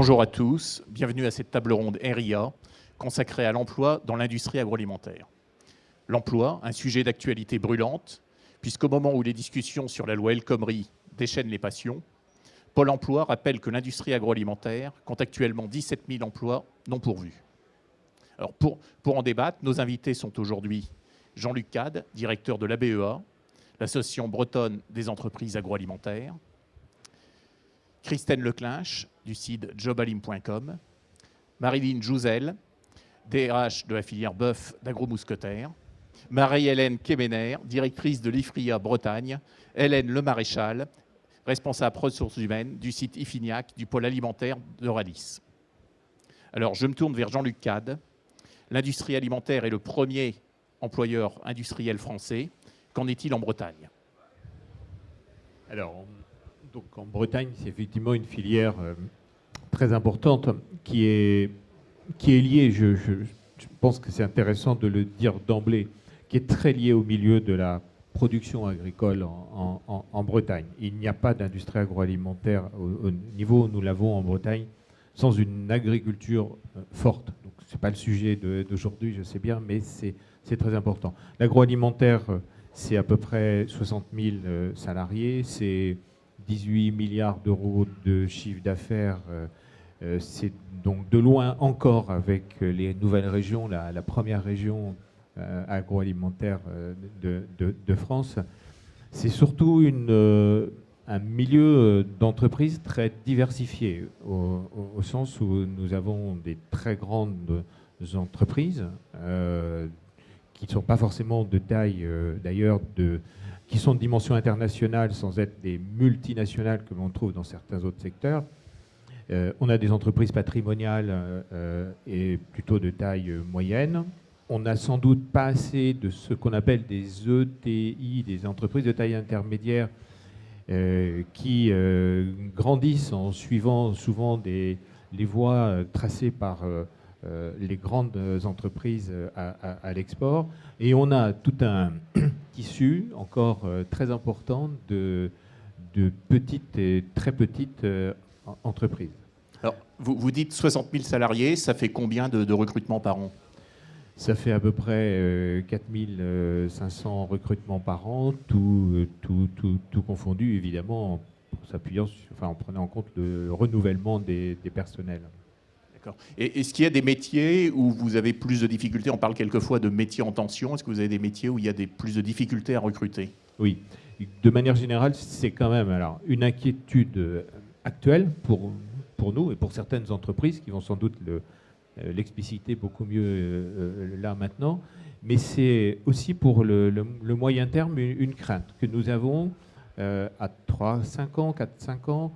Bonjour à tous, bienvenue à cette table ronde RIA consacrée à l'emploi dans l'industrie agroalimentaire. L'emploi, un sujet d'actualité brûlante, puisqu'au moment où les discussions sur la loi El Khomri déchaînent les passions, Pôle emploi rappelle que l'industrie agroalimentaire compte actuellement 17 000 emplois non pourvus. Alors pour en débattre, nos invités sont aujourd'hui Jean-Luc Cade, directeur de l'ABEA, l'Association bretonne des entreprises agroalimentaires, Christine Leclinch, du site jobalim.com, Marilyn Jouzel, DRH de la filière bœuf d'Agro-Mousquetaire, Marie-Hélène Quéméner, directrice de l'IFRIA Bretagne, Hélène Lemaréchal, responsable ressources humaines du site Ifignac du pôle alimentaire de Rallis. Alors, je me tourne vers Jean-Luc Cade. L'industrie alimentaire est le premier employeur industriel français. Qu'en est-il en Bretagne? Alors, donc en Bretagne, c'est effectivement une filière très importante qui est liée, je pense que c'est intéressant de le dire d'emblée, qui est très liée au milieu de la production agricole en Bretagne. Il n'y a pas d'industrie agroalimentaire au niveau où nous l'avons en Bretagne sans une agriculture forte. Donc, ce n'est pas le sujet d'aujourd'hui, je sais bien, mais c'est très important. L'agroalimentaire, c'est à peu près 60 000 salariés, c'est 18 milliards d'euros de chiffre d'affaires. C'est donc de loin encore avec les nouvelles régions, la première région agroalimentaire de France. C'est surtout un milieu d'entreprise très diversifié, au sens où nous avons des très grandes entreprises qui ne sont pas forcément de taille, d'ailleurs, qui sont de dimension internationale sans être des multinationales que l'on trouve dans certains autres secteurs. On a des entreprises patrimoniales et plutôt de taille moyenne. On n'a sans doute pas assez de ce qu'on appelle des ETI, des entreprises de taille intermédiaire, qui grandissent en suivant souvent les voies tracées par les grandes entreprises à l'export. Et on a tout un tissu encore très important de petites et très petites entreprises. Alors, vous dites 60 000 salariés, ça fait combien de recrutements par an? Ça fait à peu près 4 500 recrutements par an, tout confondu, évidemment, en prenant en compte le renouvellement des personnels. D'accord. Et est-ce qu'il y a des métiers où vous avez plus de difficultés? On parle quelquefois de métiers en tension. Est-ce que vous avez des métiers où il y a plus de difficultés à recruter? Oui. De manière générale, c'est quand même une inquiétude actuelle pour nous et pour certaines entreprises qui vont sans doute l'expliciter beaucoup mieux là maintenant, mais c'est aussi pour le moyen terme une crainte que nous avons à 3-5 ans, 4-5 ans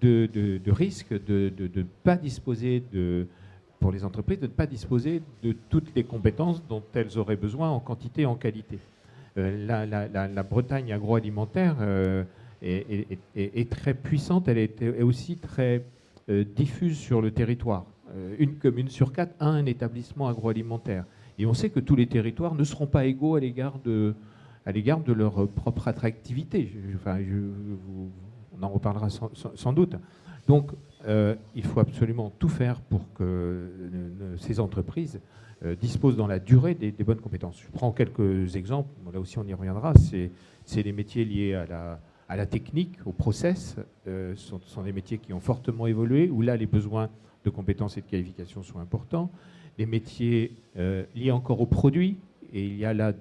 de risque de ne pas disposer pour les entreprises, de ne pas disposer de toutes les compétences dont elles auraient besoin en quantité et en qualité. La Bretagne agroalimentaire est très puissante, elle est aussi très diffuse sur le territoire. Une commune sur 4 a un établissement agroalimentaire. Et on sait que tous les territoires ne seront pas égaux à l'égard de leur propre attractivité. On en reparlera sans doute. Donc, il faut absolument tout faire pour que ces entreprises disposent dans la durée des bonnes compétences. Je prends quelques exemples, là aussi on y reviendra. C'est les métiers liés à la technique, au process. Ce sont des métiers qui ont fortement évolué, où là les besoins de compétences et de qualifications sont importants. Les métiers liés encore aux produits, et il y a là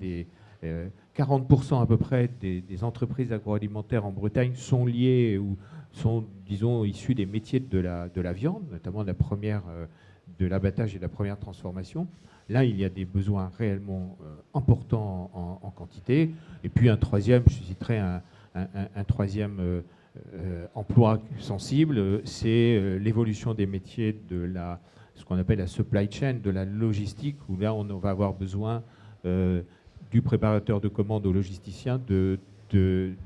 40% à peu près des entreprises agroalimentaires en Bretagne sont liées ou sont, disons, issues des métiers de la viande, notamment de l'abattage et de la première transformation. Là, il y a des besoins réellement importants en quantité. Et puis un troisième, je citerai un troisième emploi sensible, c'est l'évolution des métiers de ce qu'on appelle la supply chain, de la logistique, où là on va avoir besoin du préparateur de commandes au logisticien de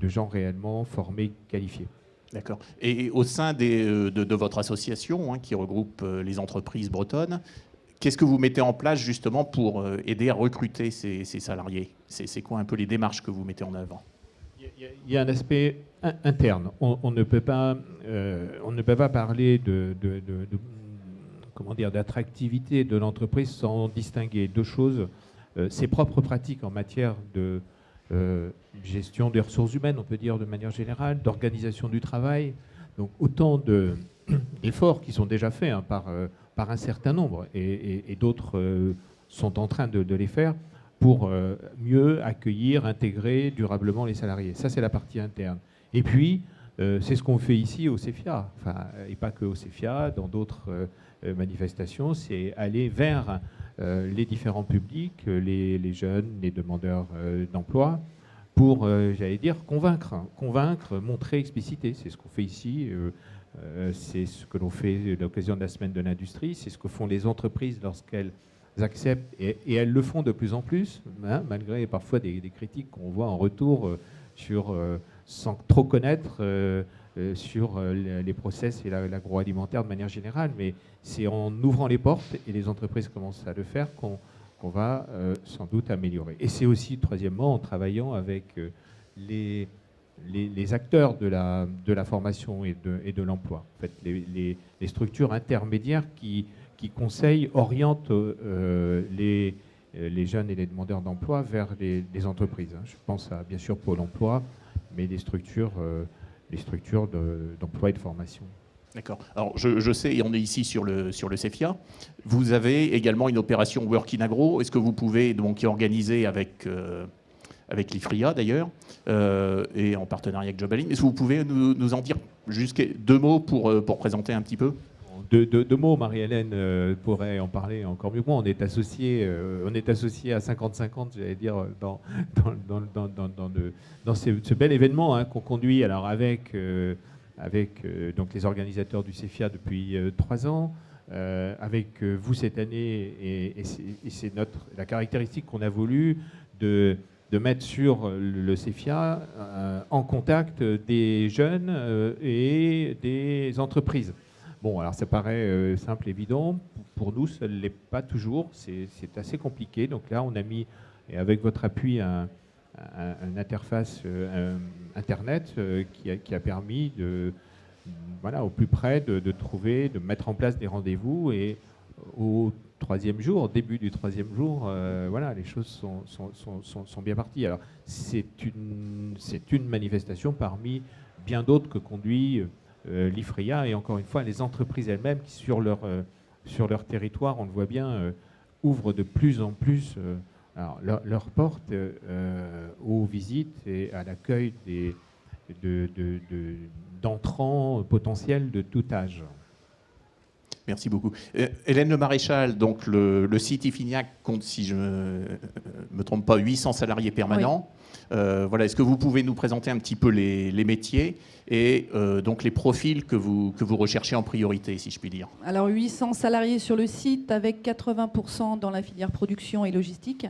gens réellement formés, qualifiés. D'accord. Et au sein de votre association, qui regroupe les entreprises bretonnes, qu'est-ce que vous mettez en place justement pour aider à recruter ces salariés? C'est quoi un peu les démarches que vous mettez en avant? Il y a un aspect interne. On ne peut pas parler comment dire, d'attractivité de l'entreprise sans distinguer deux choses. Ses propres pratiques en matière de gestion des ressources humaines, on peut dire de manière générale, d'organisation du travail. Donc autant d'efforts qui sont déjà faits par un certain nombre, et d'autres sont en train de les faire pour mieux accueillir, intégrer durablement les salariés. Ça, c'est la partie interne. Et puis, c'est ce qu'on fait ici au CEFIA, et pas que au CEFIA, dans d'autres manifestations, c'est aller vers les différents publics, les jeunes, les demandeurs d'emploi, pour, j'allais dire, convaincre, montrer, expliciter. C'est ce qu'on fait ici, c'est ce que l'on fait à l'occasion de la semaine de l'industrie, c'est ce que font les entreprises lorsqu'elles acceptent, et elles le font de plus en plus, hein, malgré parfois des critiques qu'on voit en retour sans trop connaître sur les process et l'agroalimentaire de manière générale, mais c'est en ouvrant les portes, et les entreprises commencent à le faire, qu'on va sans doute améliorer. Et c'est aussi, troisièmement, en travaillant avec les acteurs de la formation et de l'emploi. En fait, les structures intermédiaires qui conseillent, orientent les jeunes et les demandeurs d'emploi vers les entreprises. Je pense à, bien sûr, Pôle emploi, mais les structures d'emploi et de formation. D'accord. Alors, je sais, et on est ici sur le CEFIA, vous avez également une opération Work in Agro. Est-ce que vous pouvez, donc, qui est organisée avec l'IFRIA d'ailleurs, et en partenariat avec Jobalim, est-ce que vous pouvez nous en dire juste 2 mots pour présenter un petit peu ? Deux mots, Marie-Hélène pourrait en parler encore mieux que moi. On est associé à 50-50, j'allais dire, dans ce bel événement, hein, qu'on conduit alors avec donc les organisateurs du CEFIA depuis 3 ans, avec vous cette année, et c'est la caractéristique qu'on a voulu de mettre sur le CEFIA en contact des jeunes et des entreprises. Bon, alors ça paraît simple, évident. Pour nous, ça ne l'est pas toujours. C'est assez compliqué. Donc là, on a mis, et avec votre appui, une interface Internet qui a permis au plus près de trouver, de mettre en place des rendez-vous. Et au 3e jour, début du 3e jour, les choses sont bien parties. Alors, c'est une manifestation parmi bien d'autres que conduit l'IFRIA, et encore une fois, les entreprises elles-mêmes qui, sur leur territoire, on le voit bien, ouvrent de plus en plus leurs portes aux visites et à l'accueil d'entrants potentiels de tout âge. Merci beaucoup. Hélène Le Maréchal, donc le site Ifiniac compte, si je ne me trompe pas, 800 salariés permanents. Oui. Est-ce que vous pouvez nous présenter un petit peu les métiers et donc les profils que vous recherchez en priorité, si je puis dire? Alors 800 salariés sur le site, avec 80% dans la filière production et logistique.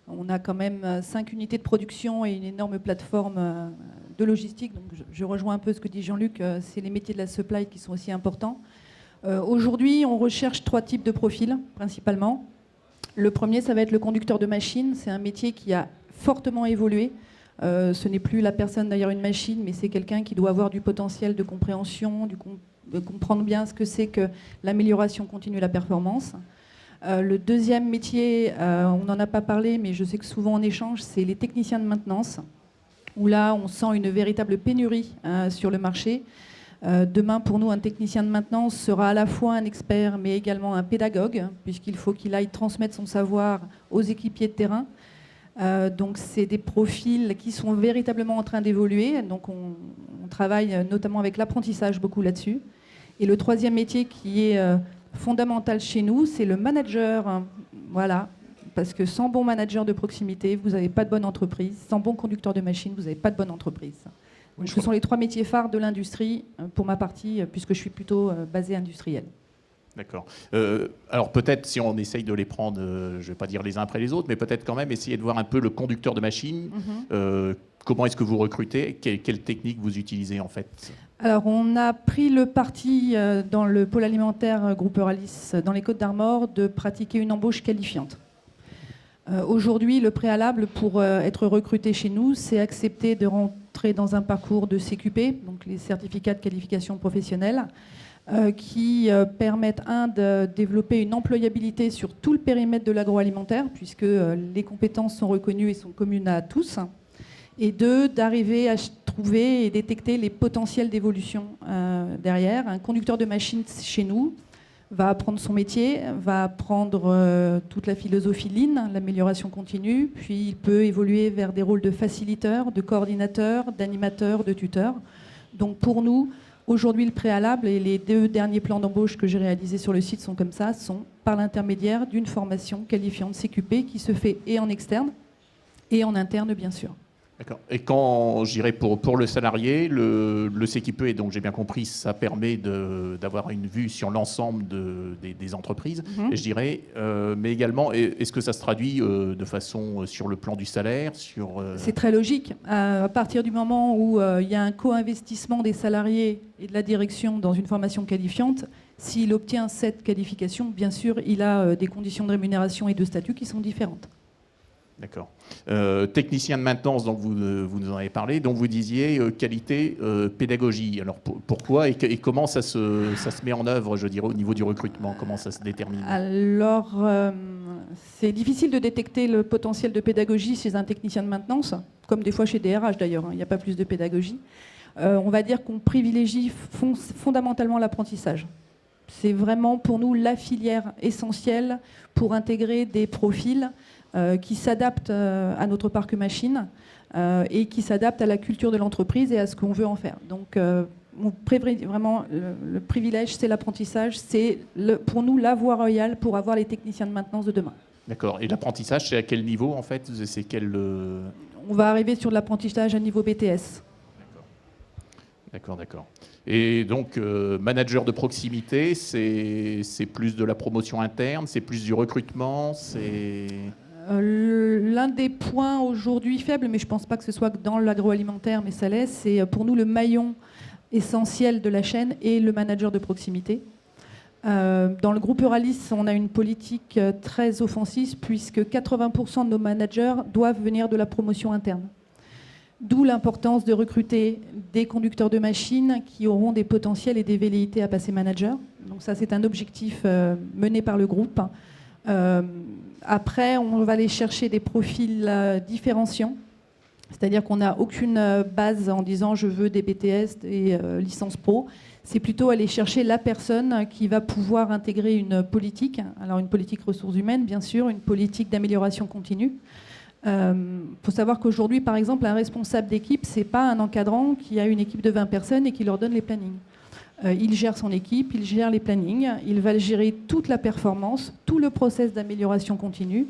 On a quand même 5 unités de production et une énorme plateforme de logistique. Donc je rejoins un peu ce que dit Jean-Luc, c'est les métiers de la supply qui sont aussi importants. Aujourd'hui, on recherche 3 types de profils, principalement. Le premier, ça va être le conducteur de machine. C'est un métier qui a fortement évolué. Ce n'est plus la personne derrière une machine, mais c'est quelqu'un qui doit avoir du potentiel de compréhension, de comprendre bien ce que c'est que l'amélioration continue de la performance. Le deuxième métier, on n'en a pas parlé, mais je sais que souvent on échange, c'est les techniciens de maintenance, où là, on sent une véritable pénurie sur le marché. Demain, pour nous, un technicien de maintenance sera à la fois un expert, mais également un pédagogue, puisqu'il faut qu'il aille transmettre son savoir aux équipiers de terrain. Donc, c'est des profils qui sont véritablement en train d'évoluer. Donc, on travaille notamment avec l'apprentissage beaucoup là-dessus. Et le troisième métier qui est fondamental chez nous, c'est le manager. Voilà. Parce que sans bon manager de proximité, vous n'avez pas de bonne entreprise. Sans bon conducteur de machine, vous n'avez pas de bonne entreprise. Donc, ce sont les 3 métiers phares de l'industrie, pour ma partie, puisque je suis plutôt basée industrielle. D'accord. Alors peut-être, si on essaye de les prendre, je ne vais pas dire les uns après les autres, mais peut-être quand même essayer de voir un peu le conducteur de machine. Comment est-ce que vous recrutez? Quelle technique vous utilisez en fait? Alors on a pris le parti dans le pôle alimentaire Groupe Euralis, dans les Côtes-d'Armor, de pratiquer une embauche qualifiante. Aujourd'hui, le préalable pour être recruté chez nous, c'est accepter de rentrer dans un parcours de CQP, donc les certificats de qualification professionnelle, qui permettent, de développer une employabilité sur tout le périmètre de l'agroalimentaire, puisque les compétences sont reconnues et sont communes à tous, et deux, d'arriver à trouver et détecter les potentiels d'évolution derrière. Un conducteur de machine chez nous va apprendre son métier, va apprendre toute la philosophie Lean, l'amélioration continue, puis il peut évoluer vers des rôles de facilitateur, de coordinateur, d'animateur, de tuteur. Donc pour nous, aujourd'hui, le préalable, et les 2 derniers plans d'embauche que j'ai réalisés sur le site sont comme ça, sont par l'intermédiaire d'une formation qualifiante CQP qui se fait et en externe et en interne, bien sûr. D'accord. Et quand j'irai pour le salarié, le CQP, et donc j'ai bien compris, ça permet d'avoir une vue sur l'ensemble des entreprises, et je dirais, mais également, est-ce que ça se traduit de façon sur le plan du salaire C'est très logique. À partir du moment où il y a un co-investissement des salariés et de la direction dans une formation qualifiante, s'il obtient cette qualification, bien sûr, il a des conditions de rémunération et de statut qui sont différentes. D'accord. Technicien de maintenance, donc vous nous en avez parlé, donc vous disiez qualité, pédagogie. Alors pourquoi et comment ça se met en œuvre, je dirais, au niveau du recrutement? Comment ça se détermine? Alors, c'est difficile de détecter le potentiel de pédagogie chez un technicien de maintenance, comme des fois chez des RH d'ailleurs, il n'y a pas plus de pédagogie. On va dire qu'on privilégie fondamentalement l'apprentissage. C'est vraiment pour nous la filière essentielle pour intégrer des profils qui s'adaptent à notre parc machine et qui s'adaptent à la culture de l'entreprise et à ce qu'on veut en faire. Donc, vraiment, le privilège, c'est l'apprentissage. C'est pour nous la voie royale pour avoir les techniciens de maintenance de demain. D'accord. Et l'apprentissage, c'est à quel niveau en fait? C'est quel On va arriver sur de l'apprentissage à niveau BTS. D'accord. Et donc, manager de proximité, c'est plus de la promotion interne, c'est plus du recrutement, c'est... L'un des points aujourd'hui faibles, mais je ne pense pas que ce soit dans l'agroalimentaire, mais ça l'est, c'est pour nous le maillon essentiel de la chaîne et le manager de proximité. Dans le groupe Euralis, on a une politique très offensive puisque 80% de nos managers doivent venir de la promotion interne. D'où l'importance de recruter des conducteurs de machines qui auront des potentiels et des velléités à passer manager. Donc ça, c'est un objectif mené par le groupe. Après, on va aller chercher des profils différenciants. C'est-à-dire qu'on n'a aucune base en disant je veux des BTS et licences pro. C'est plutôt aller chercher la personne qui va pouvoir intégrer une politique. Alors une politique ressources humaines, bien sûr, une politique d'amélioration continue. Faut savoir qu'aujourd'hui, par exemple, un responsable d'équipe, c'est pas un encadrant qui a une équipe de 20 personnes et qui leur donne les plannings. Il gère son équipe, il gère les plannings, il va gérer toute la performance, tout le process d'amélioration continue.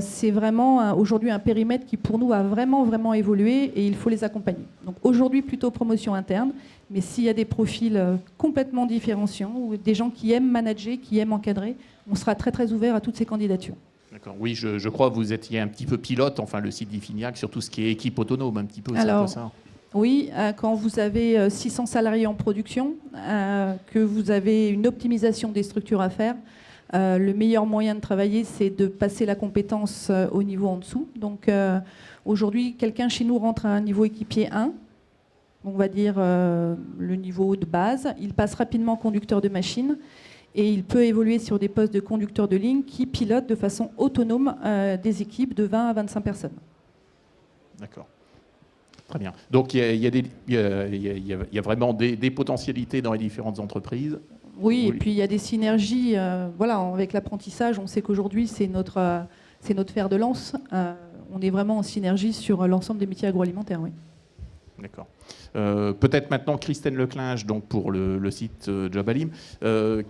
C'est vraiment aujourd'hui un périmètre qui pour nous a vraiment évolué et il faut les accompagner. Donc aujourd'hui plutôt promotion interne, mais s'il y a des profils complètement différenciants ou des gens qui aiment manager, qui aiment encadrer, on sera très ouvert à toutes ces candidatures. D'accord. Oui, je crois que vous étiez un petit peu pilote, enfin le site d'Ifiniac, sur tout ce qui est équipe autonome, un petit peu. Alors, c'est un peu ça. Oui, quand vous avez 600 salariés en production, que vous avez une optimisation des structures à faire, le meilleur moyen de travailler, c'est de passer la compétence au niveau en dessous. Donc aujourd'hui, quelqu'un chez nous rentre à un niveau équipier 1, on va dire le niveau de base. Il passe rapidement conducteur de machine et il peut évoluer sur des postes de conducteur de ligne qui pilotent de façon autonome des équipes de 20 à 25 personnes. D'accord. Très bien. Donc il y a vraiment des potentialités dans les différentes entreprises. Oui, et puis il y a des synergies. Avec l'apprentissage, on sait qu'aujourd'hui c'est notre fer de lance. On est vraiment en synergie sur l'ensemble des métiers agroalimentaires. Oui. D'accord. Peut-être maintenant Christine Leclinge, donc pour le site Jobalim.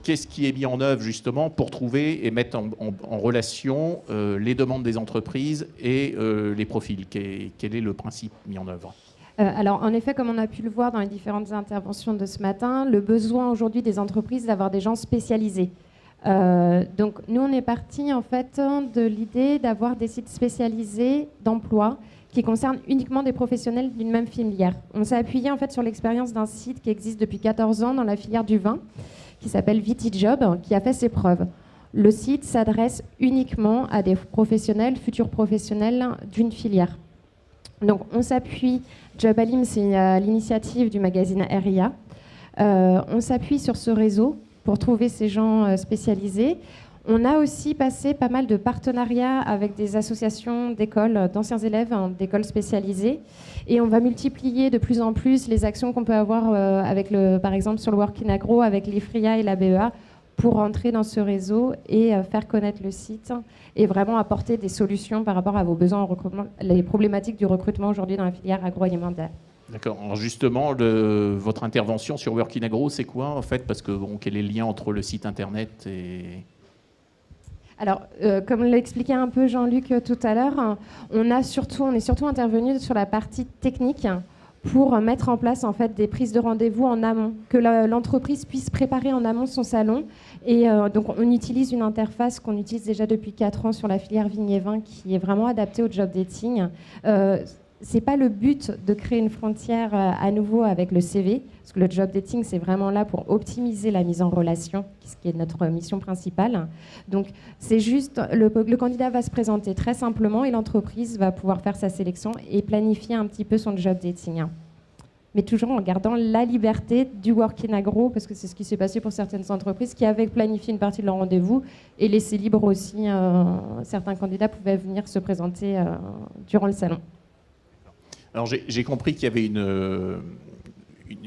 Qu'est-ce qui est mis en œuvre justement pour trouver et mettre en relation les demandes des entreprises et les profils? Quel est le principe mis en œuvre? Alors, en effet, comme on a pu le voir dans les différentes interventions de ce matin, le besoin aujourd'hui des entreprises d'avoir des gens spécialisés. Donc, nous, on est parti en fait de l'idée d'avoir des sites spécialisés d'emploi qui concernent uniquement des professionnels d'une même filière. On s'est appuyé en fait sur l'expérience d'un site qui existe depuis 14 ans dans la filière du vin, qui s'appelle VitiJob, qui a fait ses preuves. Le site s'adresse uniquement à des professionnels, futurs professionnels d'une filière. Donc on s'appuie, Jobalim, c'est l'initiative du magazine RIA. On s'appuie sur ce réseau pour trouver ces gens spécialisés. On a aussi passé pas mal de partenariats avec des associations d'écoles, d'anciens élèves, d'écoles spécialisées. Et on va multiplier de plus en plus les actions qu'on peut avoir avec par exemple sur le Work in Agro, avec l'IFRIA et la BEA, pour entrer dans ce réseau et faire connaître le site et vraiment apporter des solutions par rapport à vos besoins en recrutement, les problématiques du recrutement aujourd'hui dans la filière agroalimentaire. D'accord. Alors justement, votre intervention sur Work in Agro, c'est quoi en fait? Parce que quel est le lien entre le site internet et... Alors, comme l'a expliqué un peu Jean-Luc tout à l'heure, on est surtout intervenu sur la partie technique pour mettre en place en fait des prises de rendez-vous en amont, que l'entreprise puisse préparer en amont son salon. Et donc, on utilise une interface qu'on utilise déjà depuis 4 ans sur la filière vigne et vin qui est vraiment adaptée au job dating. C'est pas le but de créer une frontière à nouveau avec le CV, parce que le job dating, c'est vraiment là pour optimiser la mise en relation, ce qui est notre mission principale. Donc, c'est juste, le candidat va se présenter très simplement et l'entreprise va pouvoir faire sa sélection et planifier un petit peu son job dating. Mais toujours en gardant la liberté du Work in Agro, parce que c'est ce qui s'est passé pour certaines entreprises qui avaient planifié une partie de leur rendez-vous et laissé libre aussi, certains candidats pouvaient venir se présenter durant le salon. Alors j'ai compris qu'il y avait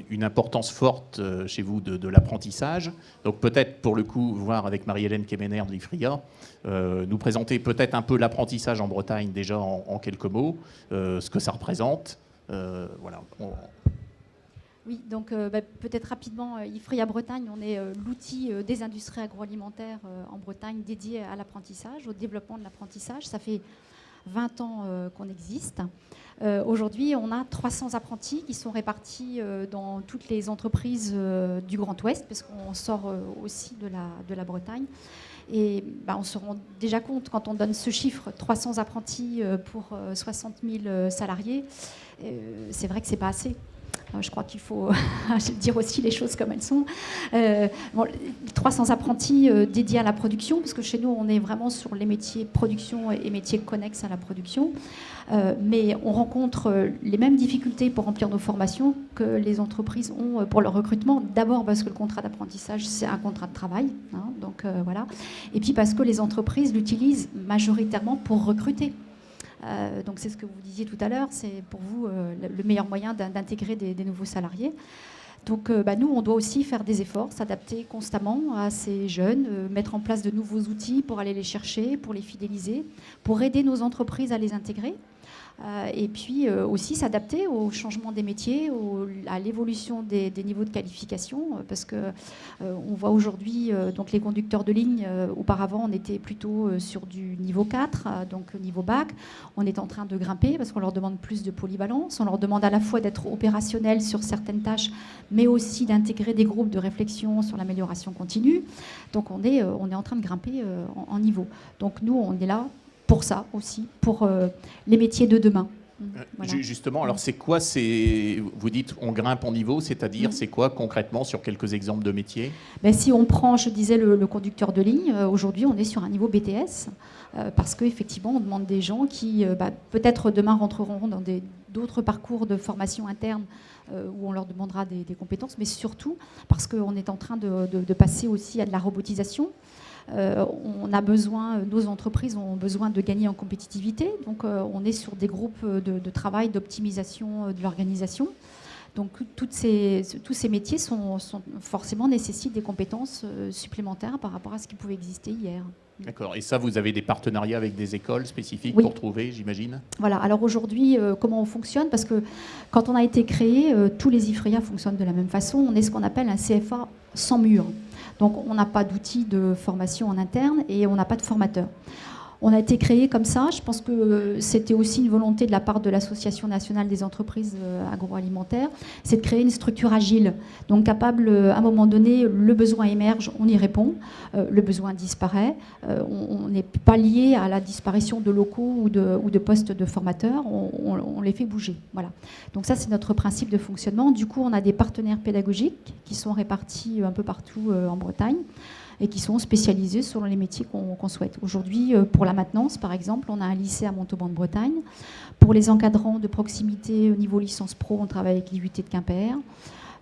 une importance forte chez vous de l'apprentissage. Donc peut-être pour le coup, voir avec Marie-Hélène Kemener de l'IFRIA, nous présenter peut-être un peu l'apprentissage en Bretagne déjà en quelques mots, ce que ça représente. Voilà. Oui, donc peut-être rapidement, IFRIA Bretagne, on est l'outil des industries agroalimentaires en Bretagne dédié à l'apprentissage, au développement de l'apprentissage. Ça fait 20 ans qu'on existe. Aujourd'hui, on a 300 apprentis qui sont répartis dans toutes les entreprises du Grand Ouest, parce qu'on sort aussi de la Bretagne. Et on se rend déjà compte, quand on donne ce chiffre, 300 apprentis pour 60 000 salariés, c'est vrai que ce n'est pas assez. Je crois qu'il faut dire aussi les choses comme elles sont. 300 apprentis dédiés à la production, parce que chez nous, on est vraiment sur les métiers production et métiers connexes à la production. Mais on rencontre les mêmes difficultés pour remplir nos formations que les entreprises ont pour leur recrutement. D'abord parce que le contrat d'apprentissage, c'est un contrat de travail. Donc voilà. Et puis parce que les entreprises l'utilisent majoritairement pour recruter. Donc c'est ce que vous disiez tout à l'heure, c'est pour vous le meilleur moyen d'intégrer des nouveaux salariés. Donc nous, on doit aussi faire des efforts, s'adapter constamment à ces jeunes, mettre en place de nouveaux outils pour aller les chercher, pour les fidéliser, pour aider nos entreprises à les intégrer. Et puis aussi s'adapter au changement des métiers, à l'évolution des niveaux de qualification, parce que on voit aujourd'hui donc les conducteurs de ligne, auparavant on était plutôt sur du niveau 4, donc niveau bac. On est en train de grimper parce qu'on leur demande plus de polyvalence, on leur demande à la fois d'être opérationnels sur certaines tâches, mais aussi d'intégrer des groupes de réflexion sur l'amélioration continue. Donc on est en train de grimper en niveau. Donc nous, on est là pour ça aussi, pour les métiers de demain. Voilà. Justement, alors c'est quoi, vous dites on grimpe en niveau, c'est-à-dire c'est quoi concrètement sur quelques exemples de métiers? Si on prend, je disais, le conducteur de ligne, aujourd'hui on est sur un niveau BTS, parce qu'effectivement on demande des gens qui peut-être demain rentreront dans d'autres parcours de formation interne où on leur demandera des compétences, mais surtout parce qu'on est en train de passer aussi à de la robotisation. Nos entreprises ont besoin de gagner en compétitivité, donc on est sur des groupes de travail, d'optimisation de l'organisation. Donc tous ces métiers forcément nécessitent des compétences supplémentaires par rapport à ce qui pouvait exister hier. D'accord. Et ça, vous avez des partenariats avec des écoles spécifiques Oui. pour trouver, j'imagine? Voilà. Alors aujourd'hui, comment on fonctionne? Parce que quand on a été créé, tous les IFRIA fonctionnent de la même façon. On est ce qu'on appelle un CFA sans mur. Donc on n'a pas d'outils de formation en interne et on n'a pas de formateur. On a été créé comme ça. Je pense que c'était aussi une volonté de la part de l'Association nationale des entreprises agroalimentaires, c'est de créer une structure agile, donc capable, à un moment donné, le besoin émerge, on y répond, le besoin disparaît, on n'est pas lié à la disparition de locaux ou de postes de formateurs, on les fait bouger. Voilà. Donc ça, c'est notre principe de fonctionnement. Du coup, on a des partenaires pédagogiques qui sont répartis un peu partout en Bretagne. et qui sont spécialisés selon les métiers qu'on souhaite. Aujourd'hui, pour la maintenance, par exemple, on a un lycée à Montauban de Bretagne. Pour les encadrants de proximité au niveau licence pro, on travaille avec l'IUT de Quimper.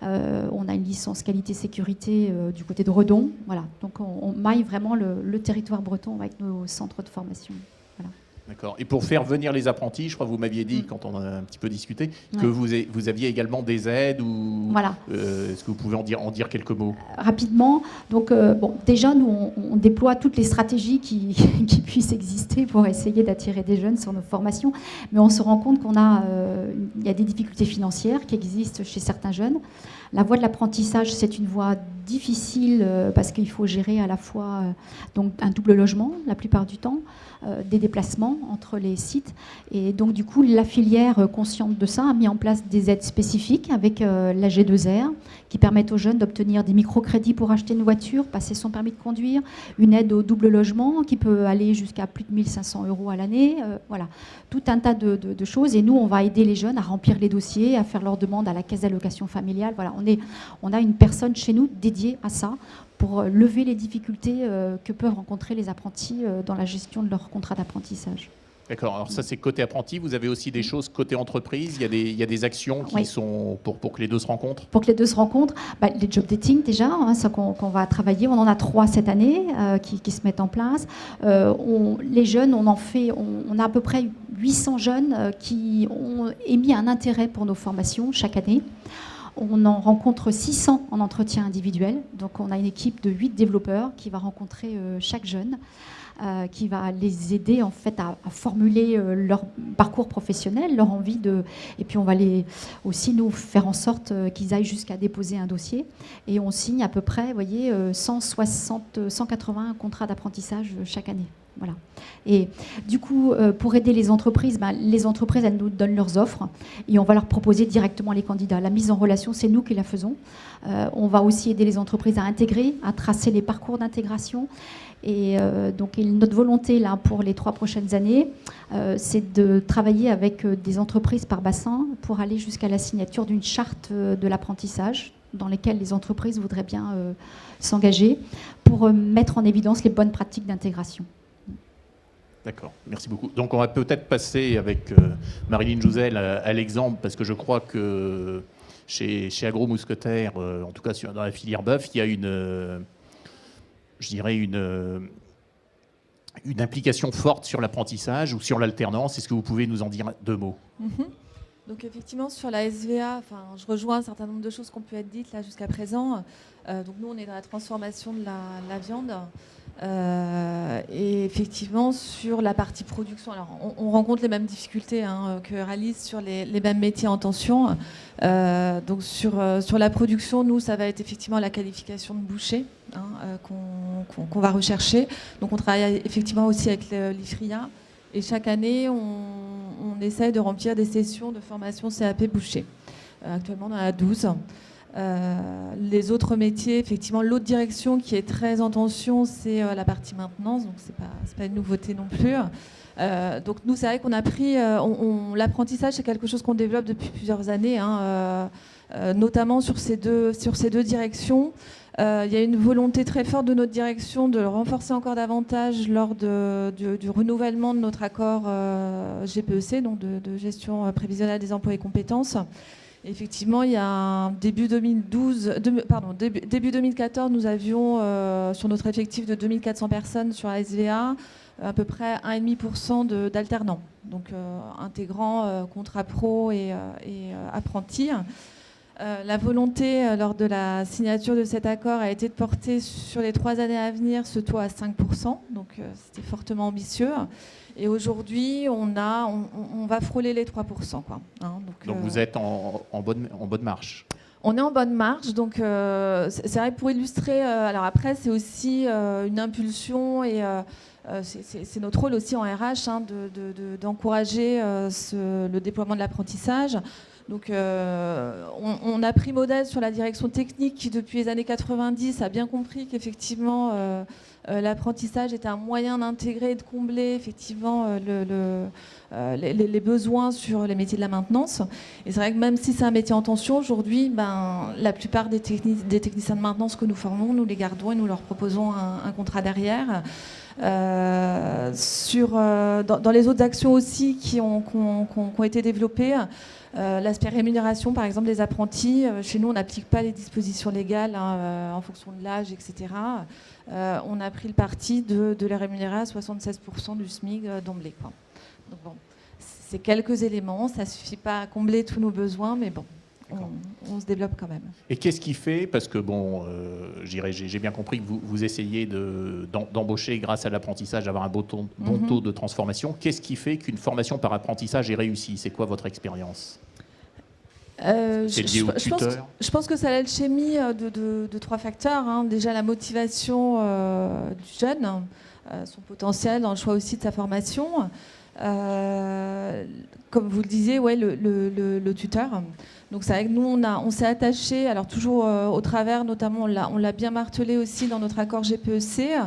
On a une licence qualité-sécurité du côté de Redon. Voilà. Donc on maille vraiment le territoire breton avec nos centres de formation. Voilà. D'accord. Et pour faire venir les apprentis, je crois que vous m'aviez dit, quand on a un petit peu discuté, que vous aviez également des aides ou voilà. Est-ce que vous pouvez en dire quelques mots rapidement? Donc, déjà, nous, on déploie toutes les stratégies qui puissent exister pour essayer d'attirer des jeunes sur nos formations. Mais on se rend compte qu'il y a des difficultés financières qui existent chez certains jeunes. La voie de l'apprentissage, c'est une voie difficile parce qu'il faut gérer à la fois donc un double logement la plupart du temps, des déplacements entre les sites. Et donc, du coup, la filière, consciente de ça, a mis en place des aides spécifiques avec la G2R qui permettent aux jeunes d'obtenir des microcrédits pour acheter une voiture, passer son permis de conduire, une aide au double logement qui peut aller jusqu'à plus de 1 500 € à l'année. Voilà, tout un tas de choses. Et nous, on va aider les jeunes à remplir les dossiers, à faire leurs demandes à la caisse d'allocation familiale. Voilà, on a une personne chez nous dédiée à ça pour lever les difficultés que peuvent rencontrer les apprentis dans la gestion de leur contrat d'apprentissage. D'accord, alors ça c'est côté apprenti, vous avez aussi des choses côté entreprise, il y a des actions qui sont pour que les deux se rencontrent? Pour que les deux se rencontrent, les job dating déjà, ça qu'on va travailler, on en a 3 cette année qui se mettent en place. Les jeunes, on a à peu près 800 jeunes qui ont émis un intérêt pour nos formations chaque année. On en rencontre 600 en entretien individuel, donc on a une équipe de 8 développeurs qui va rencontrer chaque jeune. Qui va les aider en fait à formuler leur parcours professionnel, leur envie de... Et puis on va aussi nous faire en sorte qu'ils aillent jusqu'à déposer un dossier. Et on signe à peu près, vous voyez, 180 contrats d'apprentissage chaque année. Voilà. Et du coup, pour aider les entreprises, elles nous donnent leurs offres et on va leur proposer directement les candidats. La mise en relation, c'est nous qui la faisons. On va aussi aider les entreprises à intégrer, à tracer les parcours d'intégration. Et donc notre volonté là pour les 3 prochaines années, c'est de travailler avec des entreprises par bassin pour aller jusqu'à la signature d'une charte de l'apprentissage dans lesquelles les entreprises voudraient bien s'engager pour mettre en évidence les bonnes pratiques d'intégration. D'accord, merci beaucoup. Donc on va peut-être passer avec Marilyn Jouzel à l'exemple, parce que je crois que chez Agro Mousquetaire, en tout cas dans la filière bœuf, il y a une implication forte sur l'apprentissage ou sur l'alternance. Est-ce que vous pouvez nous en dire 2 mots? Donc effectivement, sur la SVA, je rejoins un certain nombre de choses qui ont pu être dites là jusqu'à présent. Donc nous, on est dans la transformation de la viande. Et effectivement, sur la partie production, alors on rencontre les mêmes difficultés que Ralis sur les mêmes métiers en tension. Donc sur la production, nous, ça va être effectivement la qualification de boucher qu'on va rechercher. Donc on travaille effectivement aussi avec l'IFRIA. Et chaque année, on essaye de remplir des sessions de formation CAP boucher. Actuellement, on en a 12. Les autres métiers, effectivement, l'autre direction qui est très en tension, c'est la partie maintenance, donc c'est pas une nouveauté non plus. Donc nous, c'est vrai qu'on a pris, l'apprentissage, c'est quelque chose qu'on développe depuis plusieurs années, notamment sur ces deux directions. Il y a une volonté très forte de notre direction de le renforcer encore davantage lors du renouvellement de notre accord GPEC, donc de gestion prévisionnelle des emplois et compétences. Effectivement, il y a début 2014, nous avions sur notre effectif de 2400 personnes sur la SVA, à peu près 1,5% d'alternants, donc intégrant contrat pro et apprentis. La volonté lors de la signature de cet accord a été de porter sur les 3 années à venir ce taux à 5%, donc c'était fortement ambitieux. Et aujourd'hui, on va frôler les 3%. Donc vous êtes en bonne marche. On est en bonne marche. Donc c'est vrai, pour illustrer, alors après, c'est aussi une impulsion et c'est notre rôle aussi en RH d'encourager le déploiement de l'apprentissage. Donc on a pris modèle sur la direction technique qui, depuis les années 90, a bien compris qu'effectivement, L'apprentissage est un moyen d'intégrer et de combler effectivement les besoins sur les métiers de la maintenance. Et c'est vrai que même si c'est un métier en tension, aujourd'hui, la plupart des techniciens de maintenance que nous formons, nous les gardons et nous leur proposons un contrat derrière. Dans les autres actions aussi qui ont été développées, l'aspect rémunération, par exemple, des apprentis. Chez nous, on n'applique pas les dispositions légales en fonction de l'âge, etc. On a pris le parti de les rémunérer à 76% du SMIC d'emblée. Donc bon, c'est quelques éléments, ça ne suffit pas à combler tous nos besoins, mais bon, on se développe quand même. Et qu'est-ce qui fait, parce que bon, j'ai bien compris que vous essayez d'embaucher grâce à l'apprentissage, d'avoir un bon taux de transformation. Qu'est-ce qui fait qu'une formation par apprentissage est réussie? C'est quoi votre expérience? C'est lié au tuteur? Je pense que c'est l'alchimie de trois facteurs. Hein. Déjà la motivation du jeune, son potentiel dans le choix aussi de sa formation. Comme vous le disiez, ouais, le tuteur. Donc c'est vrai que nous, on s'est attaché, alors toujours au travers, notamment, on l'a bien martelé aussi dans notre accord GPEC,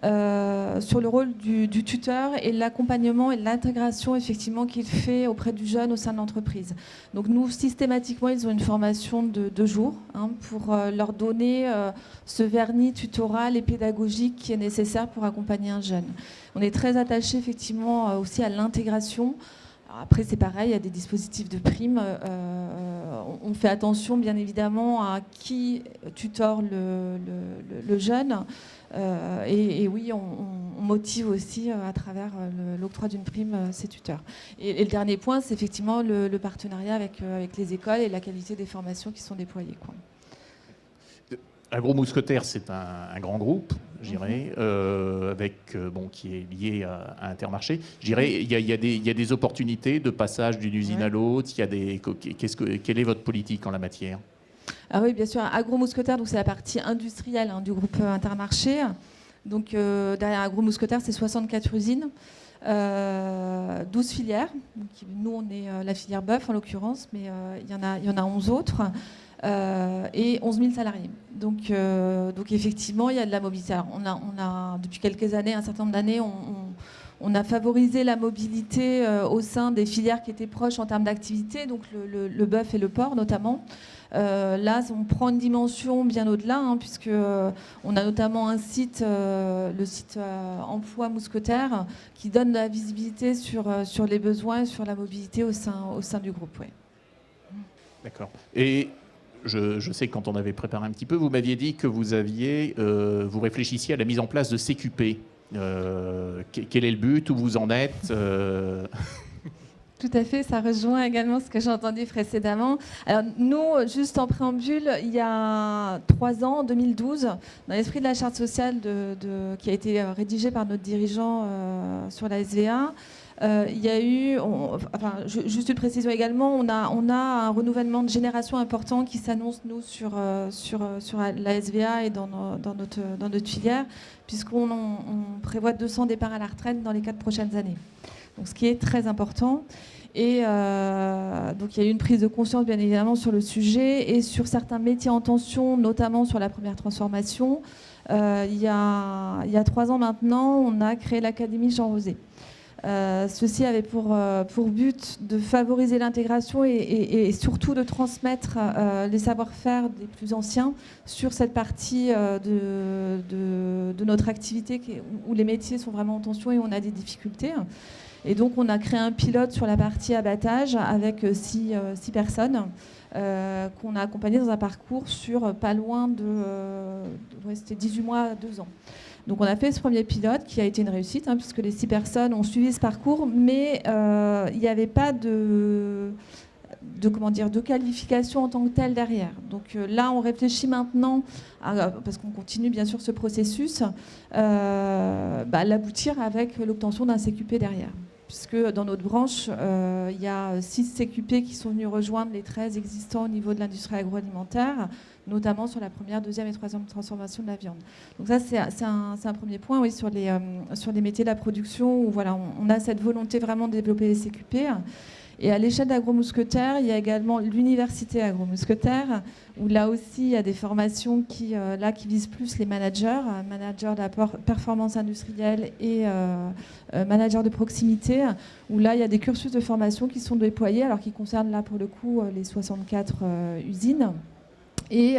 sur le rôle du tuteur et l'accompagnement et l'intégration effectivement qu'il fait auprès du jeune au sein de l'entreprise. Donc nous, systématiquement, ils ont une formation de 2 jours pour leur donner ce vernis tutoral et pédagogique qui est nécessaire pour accompagner un jeune. On est très attaché effectivement aussi à l'intégration. Après, c'est pareil, il y a des dispositifs de primes. On fait attention, bien évidemment, à qui tutore le jeune. Et oui, on motive aussi à travers l'octroi d'une prime ces tuteurs. Et le dernier point, c'est effectivement le partenariat avec les écoles et la qualité des formations qui sont déployées. Agro-Mousquetaires, c'est un grand groupe, je dirais, qui est lié à Intermarché. Je dirais, il y a des opportunités de passage d'une usine à l'autre. Quelle est votre politique en la matière? Ah oui, bien sûr. Agro-Mousquetaires, c'est la partie industrielle du groupe Intermarché. Donc derrière Agro-Mousquetaires, c'est 64 usines, 12 filières. Donc, nous, on est la filière bœuf en l'occurrence, mais il y en a 11 autres. Et 11 000 salariés. Donc effectivement, il y a de la mobilité. Alors, on a depuis quelques années, un certain nombre d'années, on a favorisé la mobilité au sein des filières qui étaient proches en termes d'activité, donc le bœuf et le porc notamment. Là, on prend une dimension bien au-delà, puisque on a notamment un site, le site Emploi Mousquetaires, qui donne de la visibilité sur les besoins et sur la mobilité au sein du groupe. Ouais. D'accord. Et je sais que quand on avait préparé un petit peu, vous m'aviez dit que vous réfléchissiez à la mise en place de CQP. Quel est le but? Où vous en êtes? Tout à fait, ça rejoint également ce que j'ai entendu précédemment. Alors nous, juste en préambule, il y a 3 ans, en 2012, dans l'esprit de la charte sociale qui a été rédigée par notre dirigeant sur la SVA, il y a eu, juste une précision également, on a un renouvellement de génération important qui s'annonce, nous, sur la SVA et dans notre filière, puisqu'on prévoit 200 départs à la retraite dans les 4 prochaines années. Donc, ce qui est très important. Et donc, il y a eu une prise de conscience, bien évidemment, sur le sujet et sur certains métiers en tension, notamment sur la première transformation. Il y a 3 ans maintenant, on a créé l'Académie Jean Rosé. Ceci avait pour but de favoriser l'intégration et surtout de transmettre les savoir-faire des plus anciens sur cette partie de notre activité où les métiers sont vraiment en tension et où on a des difficultés. Et donc on a créé un pilote sur la partie abattage avec 6 personnes qu'on a accompagnées dans un parcours sur pas loin c'était 18 mois à 2 ans. Donc on a fait ce premier pilote qui a été une réussite, puisque les 6 personnes ont suivi ce parcours, mais il n'y avait pas de qualification en tant que telle derrière. Donc là, on réfléchit maintenant, parce qu'on continue bien sûr ce processus, l'aboutir avec l'obtention d'un CQP derrière. Puisque dans notre branche, il y a 6 CQP qui sont venus rejoindre les 13 existants au niveau de l'industrie agroalimentaire, notamment sur la première, deuxième et troisième transformation de la viande. Donc ça, c'est un premier point, oui, sur les métiers de la production, où voilà, on a cette volonté vraiment de développer les CQP. Et à l'échelle d'Agro-Mousquetaires, il y a également l'université Agro-Mousquetaires, où là aussi, il y a des formations qui visent plus les managers de la performance industrielle et managers de proximité, où là, il y a des cursus de formation qui sont déployés, alors qui concernent là, pour le coup, les 64 usines. Et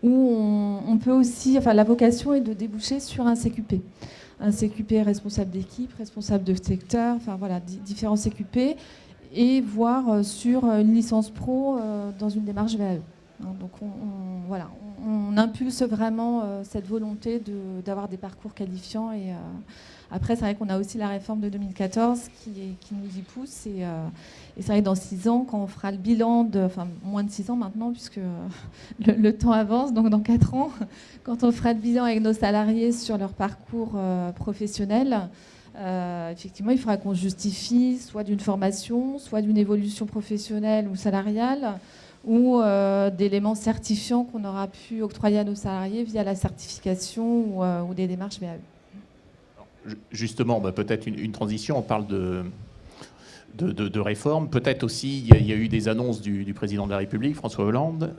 où on peut aussi, la vocation est de déboucher sur un CQP. Un CQP responsable d'équipe, responsable de secteur, différents CQP, et voire sur une licence pro dans une démarche VAE. Donc on impulse vraiment cette volonté d'avoir des parcours qualifiants. Et après, c'est vrai qu'on a aussi la réforme de 2014 qui nous y pousse. Et c'est vrai que dans 6 ans, quand on fera le bilan moins de 6 ans maintenant, puisque le temps avance, donc dans 4 ans, quand on fera le bilan avec nos salariés sur leur parcours professionnel, effectivement, il faudra qu'on justifie soit d'une formation, soit d'une évolution professionnelle ou salariale, ou d'éléments certifiants qu'on aura pu octroyer à nos salariés via la certification ou des démarches VAE. Justement, peut-être une transition, on parle de réforme. Peut-être aussi, il y a eu des annonces du président de la République, François Hollande,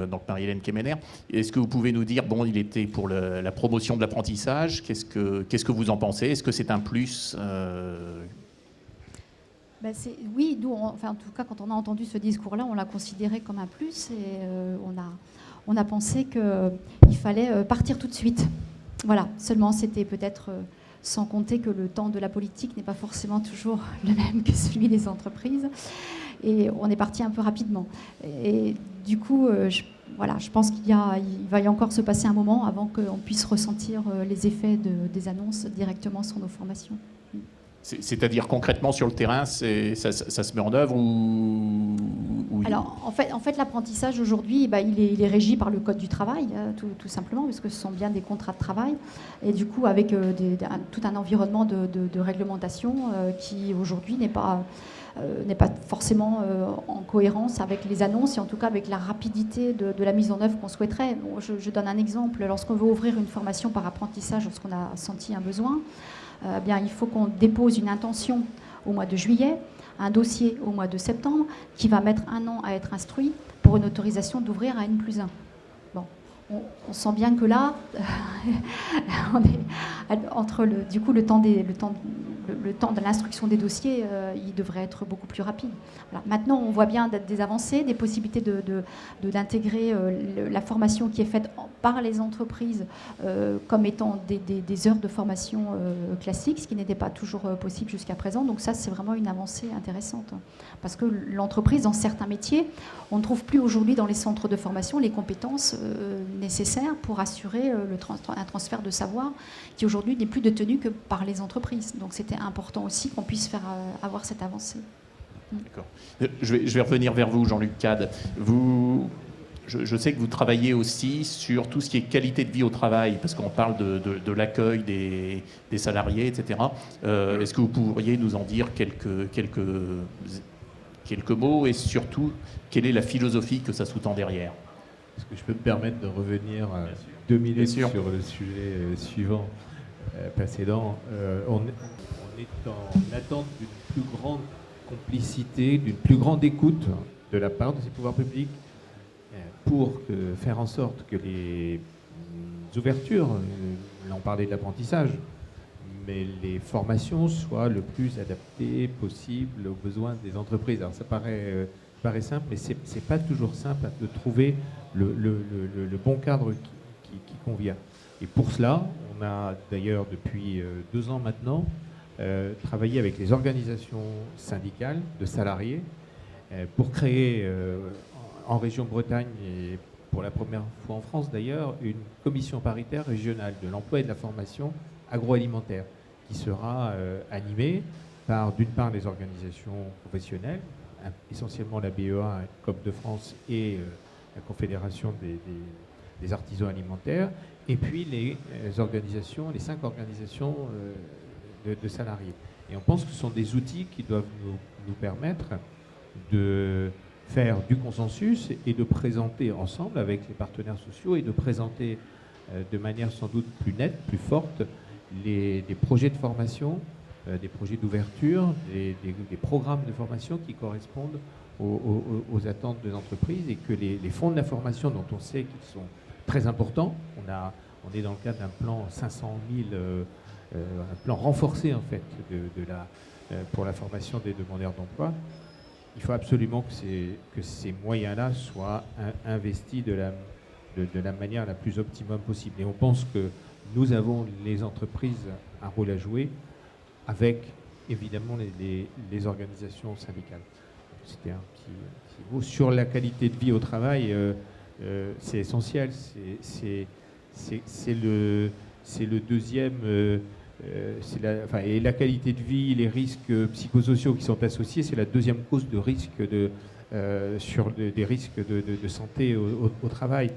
donc Marie-Hélène Kemener. Est-ce que vous pouvez nous dire, il était pour la promotion de l'apprentissage, qu'est-ce que vous en pensez? Est-ce que c'est un plus Oui, nous, en tout cas, quand on a entendu ce discours-là, on l'a considéré comme un plus et on a pensé qu'il fallait partir tout de suite. Voilà, seulement c'était peut-être... sans compter que le temps de la politique n'est pas forcément toujours le même que celui des entreprises. Et on est parti un peu rapidement. Et du coup, je pense qu'il va y encore se passer un moment avant qu'on puisse ressentir les effets des annonces directement sur nos formations. C'est-à-dire concrètement sur le terrain, ça se met en œuvre ou... Alors en fait l'apprentissage aujourd'hui, il est régi par le Code du travail, tout simplement, parce que ce sont bien des contrats de travail. Et du coup, avec tout un environnement de réglementation qui aujourd'hui n'est pas forcément en cohérence avec les annonces et en tout cas avec la rapidité de la mise en œuvre qu'on souhaiterait. Bon, je donne un exemple. Lorsqu'on veut ouvrir une formation par apprentissage, lorsqu'on a senti un besoin, il faut qu'on dépose une intention au mois de juillet, un dossier au mois de septembre, qui va mettre 1 an à être instruit pour une autorisation d'ouvrir à N+1. Bon, on sent bien que là, on est entre le temps de l'instruction des dossiers, il devrait être beaucoup plus rapide. Voilà. Maintenant, on voit bien des avancées, des possibilités d'intégrer la formation qui est faite par les entreprises comme étant des heures de formation classiques, ce qui n'était pas toujours possible jusqu'à présent. Donc ça, c'est vraiment une avancée intéressante. Parce que l'entreprise, dans certains métiers, on ne trouve plus aujourd'hui dans les centres de formation les compétences nécessaires pour assurer un transfert de savoir qui aujourd'hui n'est plus détenu que par les entreprises. Donc c'était important aussi qu'on puisse faire avoir cette avancée. D'accord. Je vais revenir vers vous, Jean-Luc Cade. Je sais que vous travaillez aussi sur tout ce qui est qualité de vie au travail, parce qu'on parle de l'accueil des salariés, etc. Est-ce que vous pourriez nous en dire quelques mots et surtout, quelle est la philosophie que ça sous-tend derrière? Est-ce que je peux me permettre de revenir 2 minutes sur le sujet suivant, précédent? On est en attente d'une plus grande complicité, d'une plus grande écoute de la part de ces pouvoirs publics pour faire en sorte que les ouvertures, là on parlait de l'apprentissage, mais les formations soient le plus adaptées possible aux besoins des entreprises. Alors ça paraît simple, mais c'est pas toujours simple de trouver le bon cadre qui convient. Et pour cela, on a d'ailleurs depuis 2 ans maintenant travaillé avec les organisations syndicales de salariés pour créer en région Bretagne et pour la première fois en France d'ailleurs, une commission paritaire régionale de l'emploi et de la formation agroalimentaire qui sera animée par d'une part les organisations professionnelles, essentiellement la BEA, COP de France et la Confédération des artisans alimentaires, et puis les 5 organisations de salariés. Et on pense que ce sont des outils qui doivent nous permettre de faire du consensus et de présenter ensemble avec les partenaires sociaux et de présenter de manière sans doute plus nette, plus forte, les projets de formation des projets d'ouverture, des programmes de formation qui correspondent aux attentes des entreprises, et que les fonds de la formation, dont on sait qu'ils sont très importants, on est dans le cadre d'un plan 500 000, un plan renforcé en fait pour la formation des demandeurs d'emploi. Il faut absolument que ces moyens-là soient investis de la manière la plus optimum possible. Et on pense que nous avons, les entreprises, un rôle à jouer avec, évidemment, les organisations syndicales. C'était un petit mot. Sur la qualité de vie au travail, c'est essentiel. C'est le deuxième... et la qualité de vie, les risques psychosociaux qui sont associés, c'est la deuxième cause de risque sur des risques de santé au travail.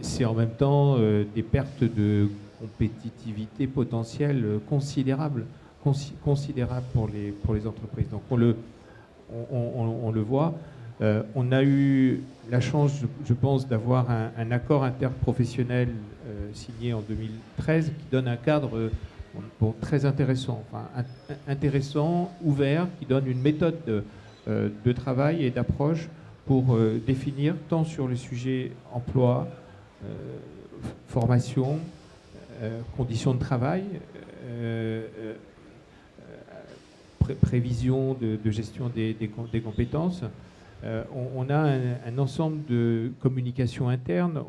C'est en même temps des pertes de compétitivité potentielle considérables pour les entreprises. Donc on le voit. On a eu la chance, je pense, d'avoir un accord interprofessionnel signé en 2013 qui donne un cadre très intéressant, intéressant, ouvert, qui donne une méthode de travail et d'approche pour définir tant sur le sujet emploi, formation, conditions de travail, prévision de gestion des compétences. On a un ensemble de communication interne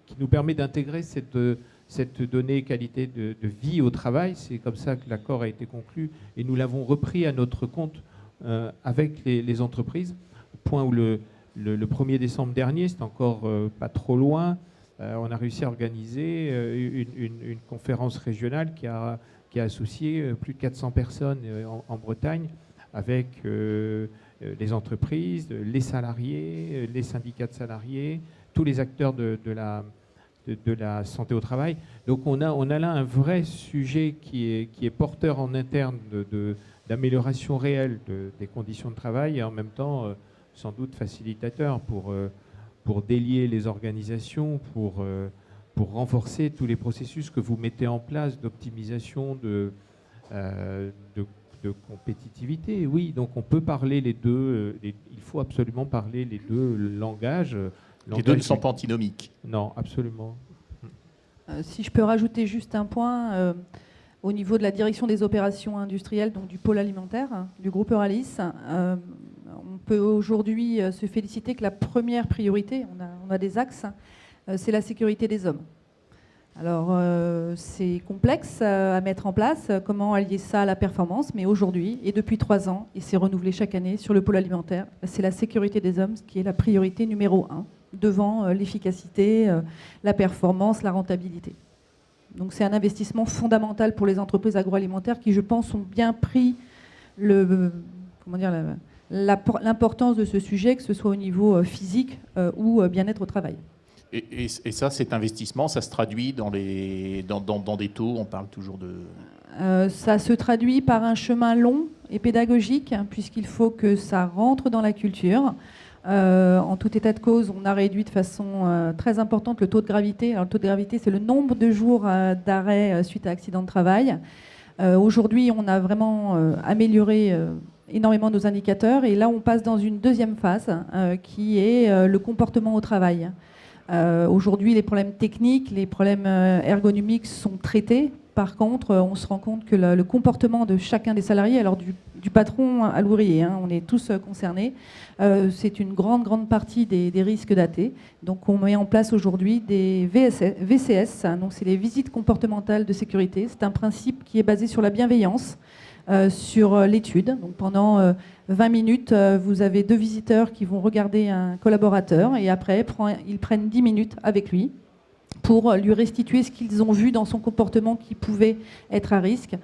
qui nous permet d'intégrer cette donnée qualité de vie au travail. C'est comme ça que l'accord a été conclu et nous l'avons repris à notre compte avec les entreprises. Point où le 1er décembre dernier, c'est encore pas trop loin, on a réussi à organiser une conférence régionale qui a associé plus de 400 personnes en Bretagne avec les entreprises, les salariés, les syndicats de salariés, tous les acteurs de la santé au travail. Donc on a là un vrai sujet qui est porteur en interne d'amélioration réelle des conditions de travail et en même temps sans doute facilitateur pour délier les organisations, pour renforcer tous les processus que vous mettez en place d'optimisation de compétitivité. Oui, donc on peut parler les deux, il faut absolument parler les deux langages. Les deux ne sont pas antinomiques. Non, absolument. Si je peux rajouter juste un point, au niveau de la direction des opérations industrielles, donc du pôle alimentaire, du groupe Euralis, on peut aujourd'hui se féliciter que la première priorité, on a des axes, c'est la sécurité des hommes. Alors, c'est complexe à mettre en place, comment allier ça à la performance, mais aujourd'hui, et depuis 3 ans, et c'est renouvelé chaque année sur le pôle alimentaire, c'est la sécurité des hommes qui est la priorité numéro 1, devant l'efficacité, la performance, la rentabilité. Donc c'est un investissement fondamental pour les entreprises agroalimentaires qui, je pense, ont bien pris l'importance de ce sujet, que ce soit au niveau physique ou bien-être au travail. Et ça, cet investissement, ça se traduit dans des taux, on parle toujours de... Ça se traduit par un chemin long et pédagogique, puisqu'il faut que ça rentre dans la culture. En tout état de cause, on a réduit de façon très importante le taux de gravité. Alors, le taux de gravité, c'est le nombre de jours d'arrêt suite à accident de travail. Aujourd'hui, on a vraiment amélioré énormément nos indicateurs. Et là, on passe dans une deuxième phase qui est le comportement au travail. Aujourd'hui, les problèmes techniques, les problèmes ergonomiques sont traités. Par contre, on se rend compte que le comportement de chacun des salariés, alors du patron à l'ouvrier, on est tous concernés, c'est une grande partie des risques datés. Donc on met en place aujourd'hui des VCS, donc c'est les visites comportementales de sécurité. C'est un principe qui est basé sur la bienveillance, sur l'étude. Donc pendant 20 minutes, vous avez 2 visiteurs qui vont regarder un collaborateur et après, ils prennent 10 minutes avec lui pour lui restituer ce qu'ils ont vu dans son comportement qui pouvait être à risque,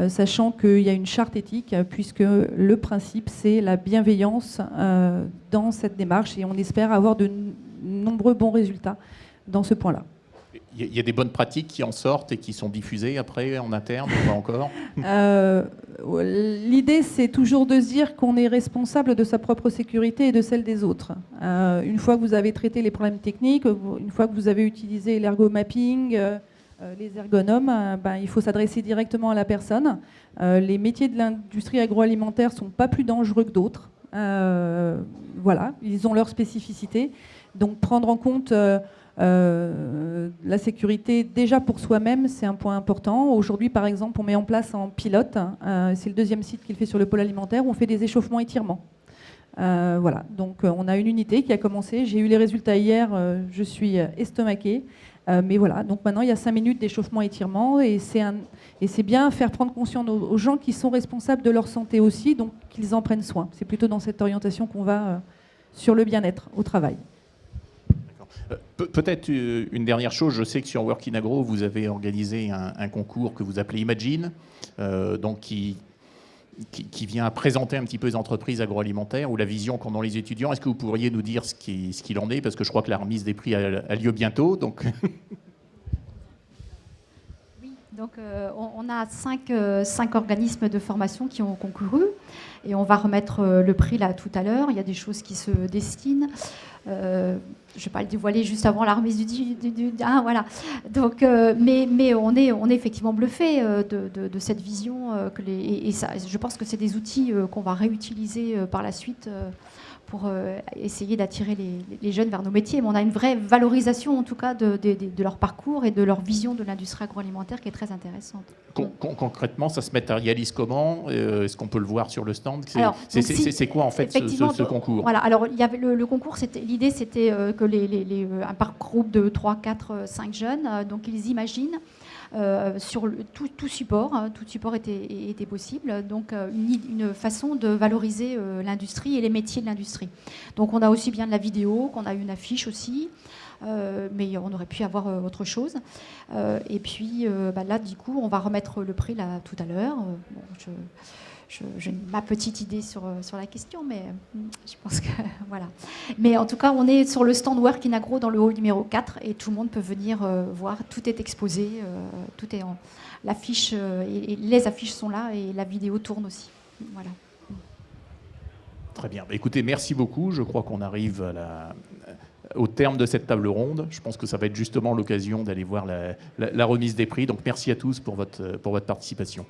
sachant qu'il y a une charte éthique, puisque le principe, c'est la bienveillance dans cette démarche, et on espère avoir de nombreux bons résultats dans ce point-là. Il y a des bonnes pratiques qui en sortent et qui sont diffusées après en interne, ou pas encore? L'idée, c'est toujours de se dire qu'on est responsable de sa propre sécurité et de celle des autres. Une fois que vous avez traité les problèmes techniques, une fois que vous avez utilisé l'ergomapping, les ergonomes, il faut s'adresser directement à la personne. Les métiers de l'industrie agroalimentaire ne sont pas plus dangereux que d'autres. Voilà, ils ont leur spécificité. Donc prendre en compte la sécurité déjà pour soi-même, c'est un point important. Aujourd'hui, par exemple, on met en place en pilote, c'est le 2e site qu'il fait sur le pôle alimentaire, où on fait des échauffements-étirements. Voilà, donc on a une unité qui a commencé. J'ai eu les résultats hier, je suis estomaquée. Mais voilà, donc maintenant il y a 5 minutes d'échauffement-étirement et c'est bien faire prendre conscience aux gens qui sont responsables de leur santé aussi, donc qu'ils en prennent soin. C'est plutôt dans cette orientation qu'on va sur le bien-être au travail. Peut-être une dernière chose, je sais que sur Work in Agro, vous avez organisé un concours que vous appelez Imagine, donc qui vient présenter un petit peu les entreprises agroalimentaires ou la vision qu'en ont les étudiants. Est-ce que vous pourriez nous dire ce qu'il en est? Parce que je crois que la remise des prix a lieu bientôt. Donc. Oui, donc on a 5 organismes de formation qui ont concouru et on va remettre le prix là tout à l'heure. Il y a des choses qui se destinent. Je ne vais pas le dévoiler juste avant la remise voilà. Donc, mais on est effectivement bluffé de cette vision et ça, je pense que c'est des outils qu'on va réutiliser par la suite pour essayer d'attirer les jeunes vers nos métiers. Mais on a une vraie valorisation en tout cas de leur parcours et de leur vision de l'industrie agroalimentaire qui est très intéressante. Concrètement, ça se matérialise comment? Est-ce qu'on peut le voir sur le stand? C'est quoi en fait ce concours? Voilà, alors il y avait le concours, l'idée c'était que un groupe de 3, 4, 5 jeunes, donc ils imaginent sur tout support, tout support était possible, donc une façon de valoriser l'industrie et les métiers de l'industrie. Donc on a aussi bien de la vidéo, qu'on a une affiche aussi, mais on aurait pu avoir autre chose. Et puis là, du coup, on va remettre le prix là tout à l'heure. J'ai ma petite idée sur la question, mais je pense que voilà. Mais en tout cas, on est sur le stand Work in Agro dans le hall numéro 4 et tout le monde peut venir voir. Tout est exposé, tout est en l'affiche et les affiches sont là et la vidéo tourne aussi. Voilà. Très bien. Écoutez, merci beaucoup. Je crois qu'on arrive au terme de cette table ronde. Je pense que ça va être justement l'occasion d'aller voir la remise des prix. Donc merci à tous pour votre participation.